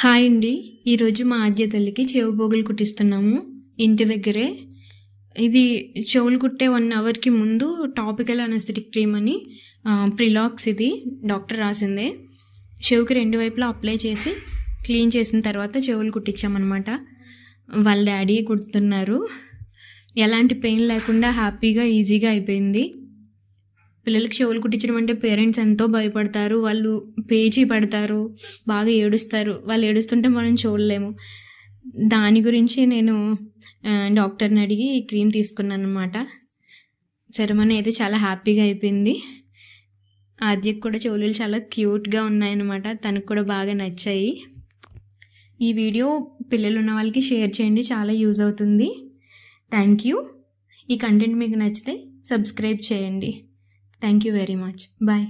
Hi అండి. ఈరోజు మా ఆద్య తల్లికి చెవు పోగులు కుట్టిస్తున్నాము ఇంటి దగ్గరే. ఇది చెవులు కుట్టే 1 అవర్కి ముందు టాపికల్ అనస్థెటిక్ క్రీమ్ అని ప్రిలాక్స్ ఇది డాక్టర్ రాసిందే. చెవుకి 2 వైపులా అప్లై చేసి క్లీన్ చేసిన తర్వాత చెవులు కుట్టించామన్నమాట. వాళ్ళ డాడీ కుడుతున్నారు. ఎలాంటి పెయిన్ లేకుండా హ్యాపీగా ఈజీగా అయిపోయింది. పిల్లలకి చెవులు కుట్టించడం అంటే పేరెంట్స్ ఎంతో భయపడతారు. వాళ్ళు పేచీ పడతారు, బాగా ఏడుస్తారు. వాళ్ళు ఏడుస్తుంటే మనం చూడలేము. దాని గురించి నేను డాక్టర్ని అడిగి ఈ క్రీమ్ తీసుకున్నాను అనమాట. సెరమనీ అయితే చాలా హ్యాపీగా అయిపోయింది. ఆద్యకు కూడా చెవులు చాలా క్యూట్గా ఉన్నాయన్నమాట. తనకు కూడా బాగా నచ్చాయి. ఈ వీడియో పిల్లలు ఉన్న వాళ్ళకి షేర్ చేయండి, చాలా యూజ్ అవుతుంది. Thank you. ఈ కంటెంట్ మీకు నచ్చితే సబ్స్క్రైబ్ చేయండి. Thank you very much. Bye.